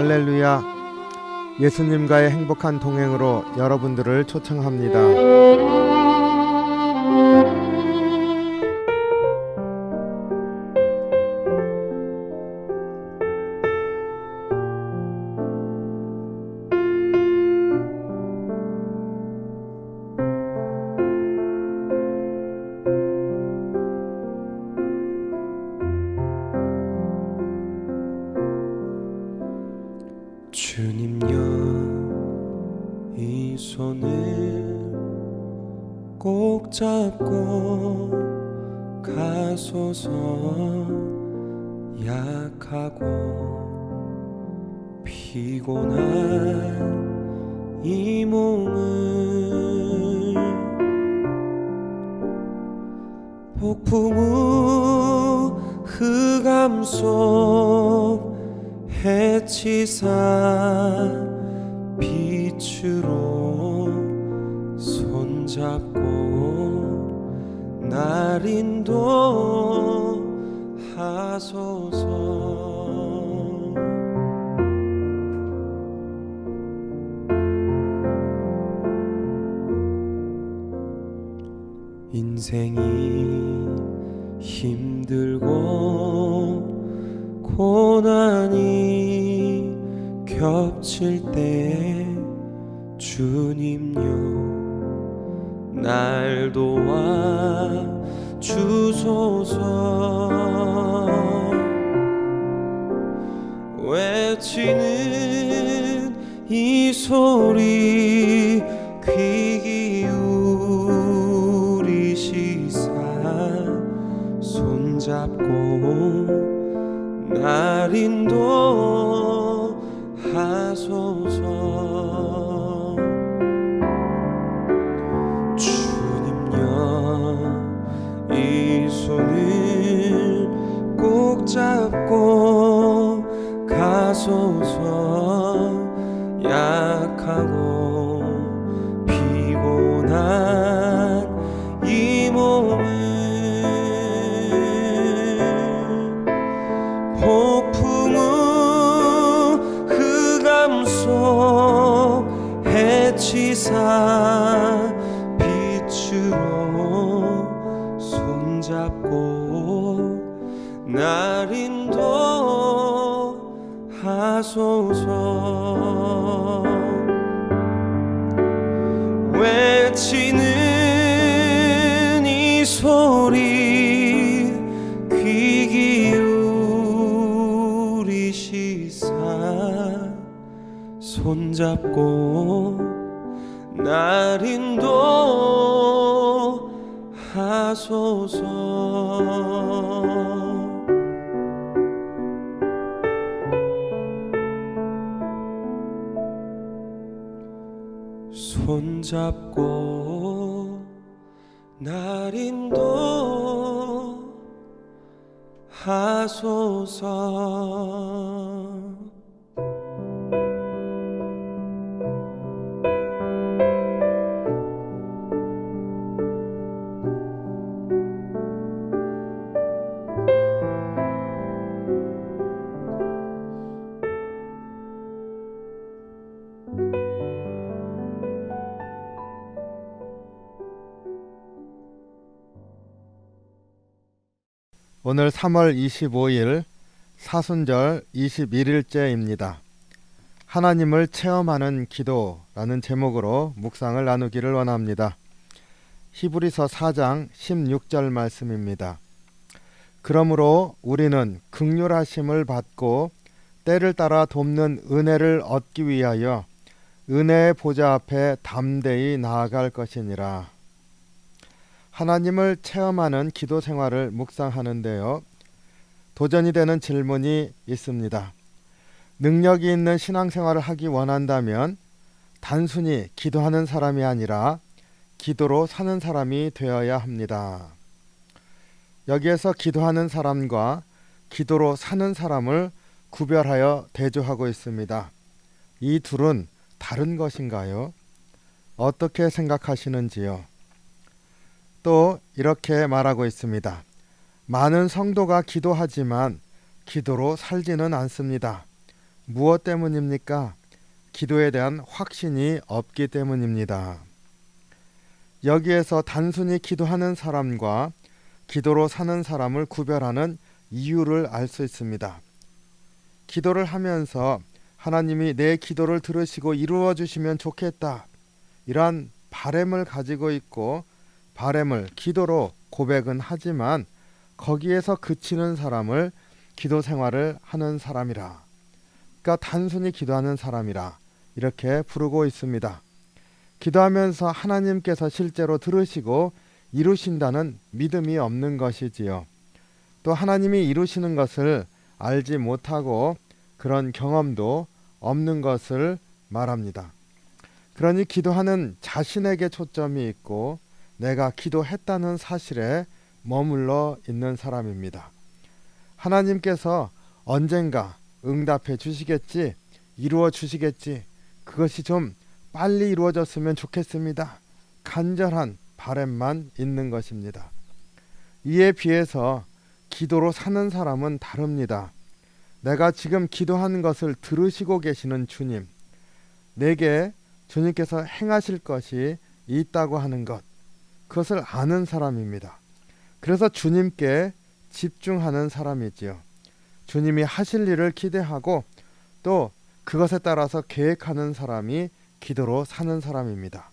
할렐루야. 예수님과의 행복한 동행으로 여러분들을 초청합니다. 주님여, 이 손을 꼭 잡고 가소서. 약하고 피곤한 이 몸을 폭풍 후 흑암 속 해치사 빛으로 손잡고 날 인도하소서. 인생이 힘들고 고난이 겹칠 때 주님여, 날 도와 주소서. 외치는 이 소리 귀 기울이시사 손잡고 날 인도하소서. 주님여, 이 손을 꼭 잡고 가소서. 약하고 피곤한 이 몸을 폭풍 후 흑암 속 해치사 빛으로 손잡고 날 인도하소서. 외치는 이 소리 귀 기울이시사 손잡고 날 인도하소서. 손잡고 날 인도하소서. 오늘 3월 25일 사순절 21일째입니다. 하나님을 체험하는 기도라는 제목으로 묵상을 나누기를 원합니다. 히브리서 4장 16절 말씀입니다. 그러므로 우리는 긍휼하심을 받고 때를 따라 돕는 은혜를 얻기 위하여 은혜의 보좌 앞에 담대히 나아갈 것이니라. 하나님을 체험하는 기도 생활을 묵상하는데요, 도전이 되는 질문이 있습니다. 능력이 있는 신앙생활을 하기 원한다면 단순히 기도하는 사람이 아니라 기도로 사는 사람이 되어야 합니다. 여기에서 기도하는 사람과 기도로 사는 사람을 구별하여 대조하고 있습니다. 이 둘은 다른 것인가요? 어떻게 생각하시는지요? 또 이렇게 말하고 있습니다. 많은 성도가 기도하지만 기도로 살지는 않습니다. 무엇 때문입니까? 기도에 대한 확신이 없기 때문입니다. 여기에서 단순히 기도하는 사람과 기도로 사는 사람을 구별하는 이유를 알 수 있습니다. 기도를 하면서 하나님이 내 기도를 들으시고 이루어 주시면 좋겠다, 이러한 바램을 가지고 있고 바램을 기도로 고백은 하지만 거기에서 그치는 사람을 기도 생활을 하는 사람이라, 그러니까 단순히 기도하는 사람이라 이렇게 부르고 있습니다. 기도하면서 하나님께서 실제로 들으시고 이루신다는 믿음이 없는 것이지요. 또 하나님이 이루시는 것을 알지 못하고 그런 경험도 없는 것을 말합니다. 그러니 기도하는 자신에게 초점이 있고 내가 기도했다는 사실에 머물러 있는 사람입니다. 하나님께서 언젠가 응답해 주시겠지, 이루어 주시겠지, 그것이 좀 빨리 이루어졌으면 좋겠습니다, 간절한 바람만 있는 것입니다. 이에 비해서 기도로 사는 사람은 다릅니다. 내가 지금 기도하는 것을 들으시고 계시는 주님, 내게 주님께서 행하실 것이 있다고 하는 것, 그것을 아는 사람입니다. 그래서 주님께 집중하는 사람이지요. 주님이 하실 일을 기대하고 또 그것에 따라서 계획하는 사람이 기도로 사는 사람입니다.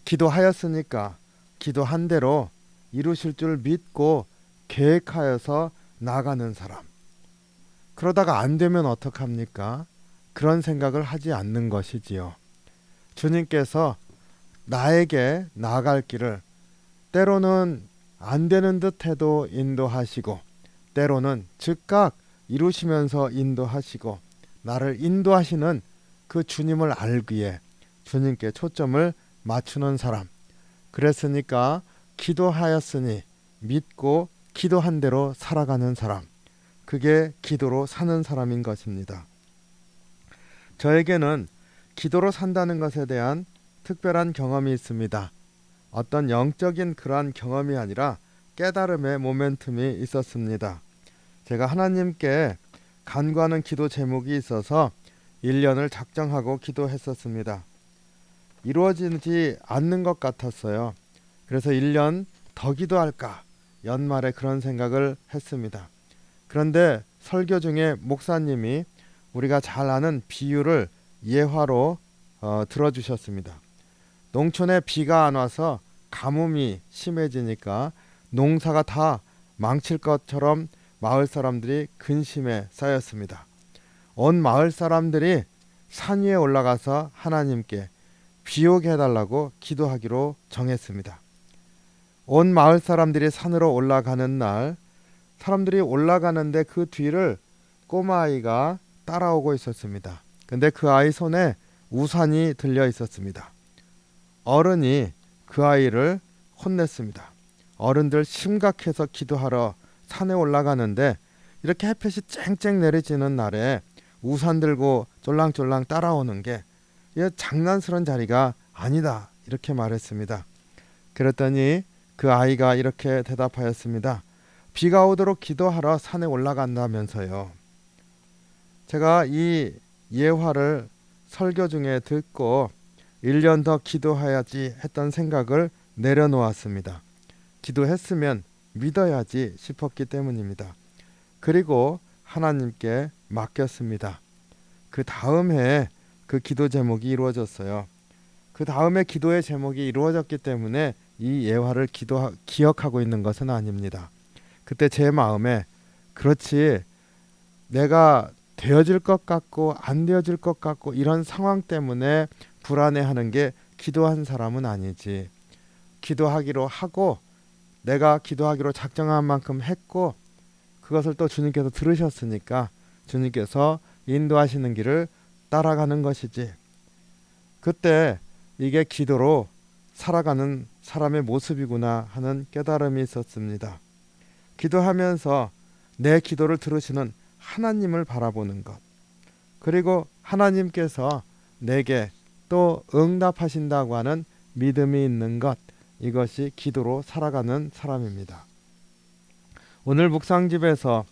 기도하였으니까 기도한 대로 이루실 줄 믿고 계획하여서 나가는 사람. 그러다가 안 되면 어떡합니까? 그런 생각을 하지 않는 것이지요. 주님께서 나에게 나아갈 길을 때로는 안 되는 듯 해도 인도하시고 때로는 즉각 이루시면서 인도하시고 나를 인도하시는 그 주님을 알기에 주님께 초점을 맞추는 사람. 그랬으니까 기도하였으니 믿고 기도한 대로 살아가는 사람. 그게 기도로 사는 사람인 것입니다. 저에게는 기도로 산다는 것에 대한 특별한 경험이 있습니다. 어떤 영적인 그러한 경험이 아니라 깨달음의 모멘텀이 있었습니다. 제가 하나님께 간구하는 기도 제목이 있어서 1년을 작정하고 기도했었습니다. 이루어지지 않는 것 같았어요. 그래서 1년 더 기도할까? 연말에 그런 생각을 했습니다. 그런데 설교 중에 목사님이 우리가 잘 아는 비유를 예화로 들어주셨습니다. 농촌에 비가 안 와서 가뭄이 심해지니까 농사가 다 망칠 것처럼 마을 사람들이 근심에 쌓였습니다. 온 마을 사람들이 산 위에 올라가서 하나님께 비 오게 해달라고 기도하기로 정했습니다. 온 마을 사람들이 산으로 올라가는 날, 사람들이 올라가는데 그 뒤를 꼬마아이가 따라오고 있었습니다. 근데 그 아이 손에 우산이 들려 있었습니다. 어른이 그 아이를 혼냈습니다. 어른들 심각해서 기도하러 산에 올라가는데 이렇게 햇볕이 쨍쨍 내리지는 날에 우산 들고 쫄랑쫄랑 따라오는 게 장난스러운 자리가 아니다, 이렇게 말했습니다. 그랬더니 그 아이가 이렇게 대답하였습니다. 비가 오도록 기도하러 산에 올라간다면서요. 제가 이 예화를 설교 중에 듣고 1년 더 기도해야지 했던 생각을 내려놓았습니다. 기도했으면 믿어야지 싶었기 때문입니다. 그리고 하나님께 맡겼습니다. 그 다음 해에 그 기도 제목이 이루어졌어요. 그 다음에 기도의 제목이 이루어졌기 때문에 이 예화를 기억하고 있는 것은 아닙니다. 그때 제 마음에 그렇지, 내가 되어질 것 같고 안 되어질 것 같고 이런 상황 때문에 불안해하는 게 기도한 사람은 아니지. 기도하기로 하고 내가 기도하기로 작정한 만큼 했고 그것을 또 주님께서 들으셨으니까 주님께서 인도하시는 길을 따라가는 것이지. 그때 이게 기도로 살아가는 사람의 모습이구나 하는 깨달음이 있었습니다. 기도하면서 내 기도를 들으시는 하나님을 바라보는 것, 그리고 하나님께서 내게 또 응답하신다고 하는 믿음이 있는 것, 이것이 기도로 살아가는 사람입니다. 오늘 묵상집에서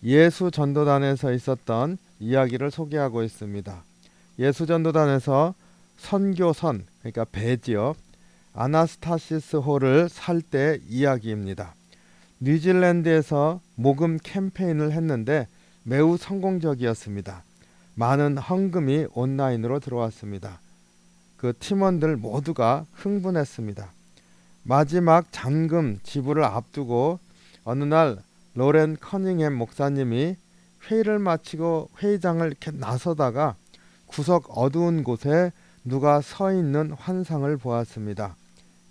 예수 전도단에서 있었던 이야기를 소개하고 있습니다. 예수 전도단에서 선교선, 그러니까 배지역 아나스타시스 홀을 살 때 이야기입니다. 뉴질랜드에서 모금 캠페인을 했는데 매우 성공적이었습니다. 많은 헌금이 온라인으로 들어왔습니다. 그 팀원들 모두가 흥분했습니다. 마지막 잔금 지불을 앞두고 어느 날 로렌 커닝햄 목사님이 회의를 마치고 회의장을 이렇게 나서다가 구석 어두운 곳에 누가 서 있는 환상을 보았습니다.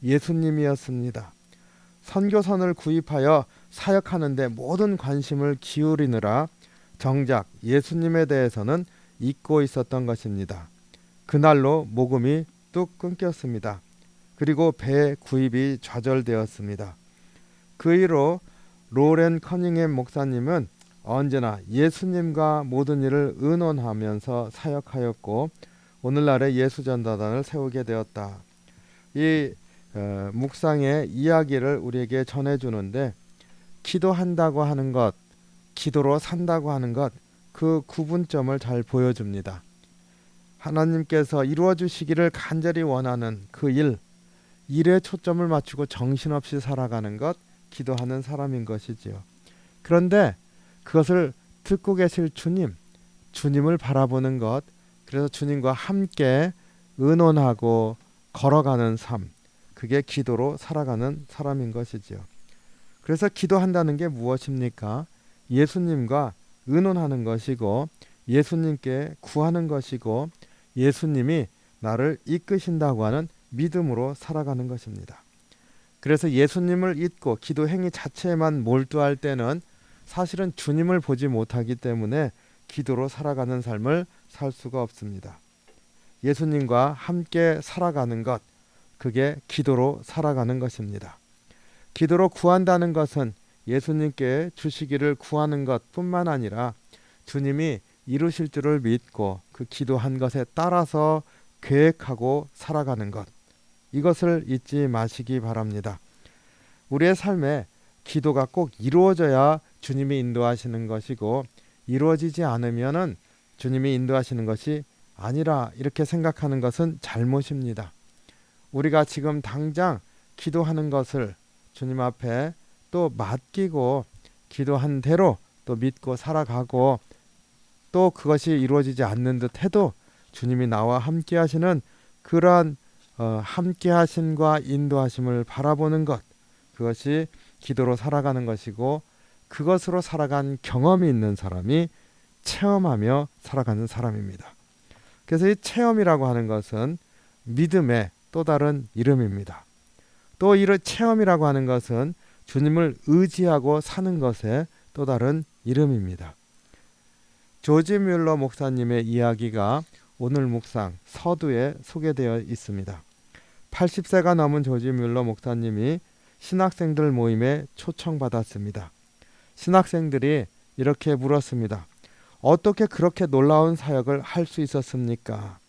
예수님이었습니다. 선교선을 구입하여 사역하는데 모든 관심을 기울이느라 정작 예수님에 대해서는 잊고 있었던 것입니다. 그날로 모금이 뚝 끊겼습니다. 그리고 배 구입이 좌절되었습니다. 그 이후로 로렌 커닝햄 목사님은 언제나 예수님과 모든 일을 의논하면서 사역하였고 오늘날의 예수전도단을 세우게 되었다. 이 묵상의 이야기를 우리에게 전해주는데 기도한다고 하는 것, 기도로 산다고 하는 것, 그 구분점을 잘 보여줍니다. 하나님께서 이루어 주시기를 간절히 원하는 그 일에 초점을 맞추고 정신없이 살아가는 것, 기도하는 사람인 것이지요. 그런데 그것을 듣고 계실 주님을 바라보는 것, 그래서 주님과 함께 의논하고 걸어가는 삶, 그게 기도로 살아가는 사람인 것이지요. 그래서 기도한다는 게 무엇입니까? 예수님과 의논하는 것이고 예수님께 구하는 것이고 예수님이 나를 이끄신다고 하는 믿음으로 살아가는 것입니다. 그래서 예수님을 잊고 기도 행위 자체에만 몰두할 때는 사실은 주님을 보지 못하기 때문에 기도로 살아가는 삶을 살 수가 없습니다. 예수님과 함께 살아가는 것, 그게 기도로 살아가는 것입니다. 기도로 구한다는 것은 예수님께 주시기를 구하는 것뿐만 아니라 주님이 이루실 줄을 믿고 그 기도한 것에 따라서 계획하고 살아가는 것, 이것을 잊지 마시기 바랍니다. 우리의 삶에 기도가 꼭 이루어져야 주님이 인도하시는 것이고 이루어지지 않으면은 주님이 인도하시는 것이 아니라 이렇게 생각하는 것은 잘못입니다. 우리가 지금 당장 기도하는 것을 주님 앞에 또 맡기고 기도한 대로 또 믿고 살아가고 또 그것이 이루어지지 않는 듯 해도 주님이 나와 함께 하시는 그러한 함께 하심과 인도하심을 바라보는 것, 그것이 기도로 살아가는 것이고 그것으로 살아간 경험이 있는 사람이 체험하며 살아가는 사람입니다. 그래서 이 체험이라고 하는 것은 믿음의 또 다른 이름입니다. 또 이 체험이라고 하는 것은 주님을 의지하고 사는 것의 또 다른 이름입니다. 조지 뮬러 목사님의 이야기가 오늘 묵상 서두에 소개되어 있습니다. 80세가 넘은 조지 뮬러 목사님이 신학생들 모임에 초청받았습니다. 신학생들이 이렇게 물었습니다. 어떻게 그렇게 놀라운 사역을 할 수 있었습니까?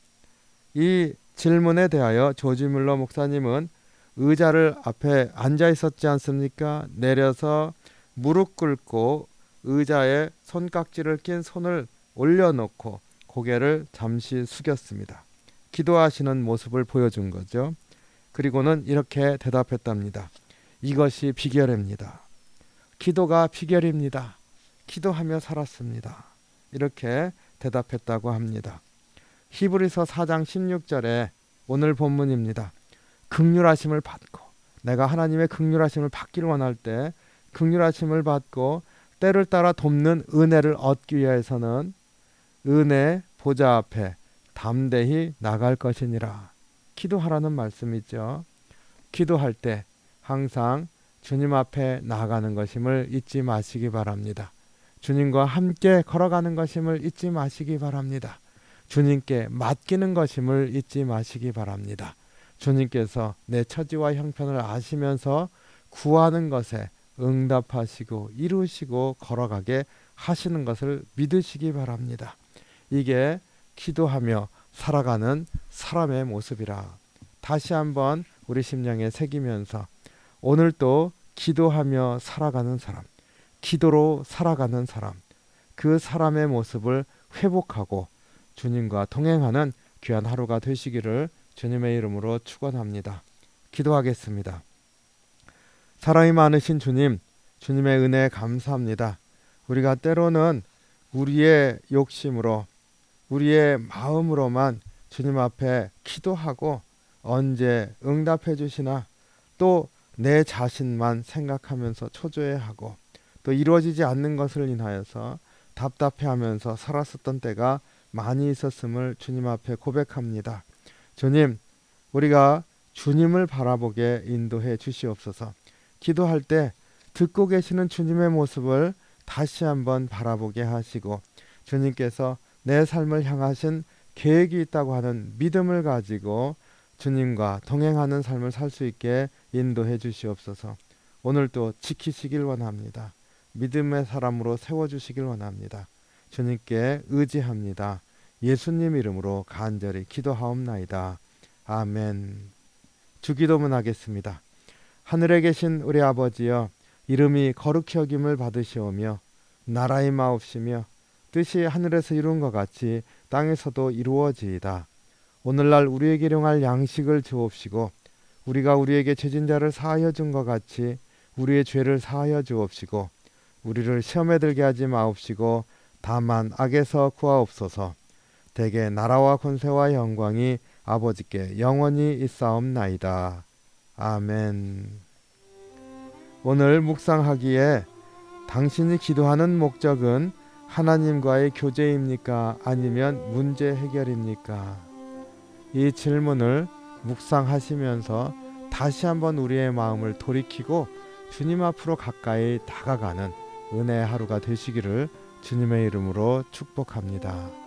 이 질문에 대하여 조지 뮬러 목사님은 의자를 앞에 앉아 있었지 않습니까? 내려서 무릎 꿇고 의자에 손깍지를 낀 손을 올려놓고 고개를 잠시 숙였습니다. 기도하시는 모습을 보여준 거죠. 그리고는 이렇게 대답했답니다. 이것이 비결입니다. 기도가 비결입니다. 기도하며 살았습니다. 이렇게 대답했다고 합니다. 히브리서 4장 16절에 오늘 본문입니다. 긍휼하심을 받고 내가 하나님의 긍휼하심을 받기를 원할 때 긍휼하심을 받고 때를 따라 돕는 은혜를 얻기 위해서는 은혜 보좌 앞에 담대히 나갈 것이니라. 기도하라는 말씀이죠. 기도할 때 항상 주님 앞에 나아가는 것임을 잊지 마시기 바랍니다. 주님과 함께 걸어가는 것임을 잊지 마시기 바랍니다. 주님께 맡기는 것임을 잊지 마시기 바랍니다. 주님께서 내 처지와 형편을 아시면서 구하는 것에 응답하시고 이루시고 걸어가게 하시는 것을 믿으시기 바랍니다. 이게 기도하며 살아가는 사람의 모습이라. 다시 한번 우리 심령에 새기면서 오늘도 기도하며 살아가는 사람, 기도로 살아가는 사람, 그 사람의 모습을 회복하고 주님과 동행하는 귀한 하루가 되시기를 주님의 이름으로 축원합니다. 기도하겠습니다. 사랑이 많으신 주님, 주님의 은혜에 감사합니다. 우리가 때로는 우리의 욕심으로, 우리의 마음으로만 주님 앞에 기도하고 언제 응답해 주시나, 또 내 자신만 생각하면서 초조해하고 또 이루어지지 않는 것을 인하여서 답답해하면서 살았었던 때가 많이 있었음을 주님 앞에 고백합니다. 주님, 우리가 주님을 바라보게 인도해 주시옵소서. 기도할 때 듣고 계시는 주님의 모습을 다시 한번 바라보게 하시고 주님께서 내 삶을 향하신 계획이 있다고 하는 믿음을 가지고 주님과 동행하는 삶을 살 수 있게 인도해 주시옵소서. 오늘도 지키시길 원합니다. 믿음의 사람으로 세워주시길 원합니다. 주님께 의지합니다. 예수님 이름으로 간절히 기도하옵나이다. 아멘. 주기도문 하겠습니다. 하늘에 계신 우리 아버지여, 이름이 거룩히 여김을 받으시오며 나라의 마옵시며 뜻이 하늘에서 이룬 것 같이 땅에서도 이루어지이다. 오늘날 우리에게 일용할 양식을 주옵시고 우리가 우리에게 죄진 자를 사하여 준 것 같이 우리의 죄를 사하여 주옵시고 우리를 시험에 들게 하지 마옵시고 다만 악에서 구하옵소서. 대개 나라와 권세와 영광이 아버지께 영원히 있사옵나이다. 아멘. 오늘 묵상하기에 당신이 기도하는 목적은 하나님과의 교제입니까? 아니면 문제 해결입니까? 이 질문을 묵상하시면서 다시 한번 우리의 마음을 돌이키고 주님 앞으로 가까이 다가가는 은혜의 하루가 되시기를 주님의 이름으로 축복합니다.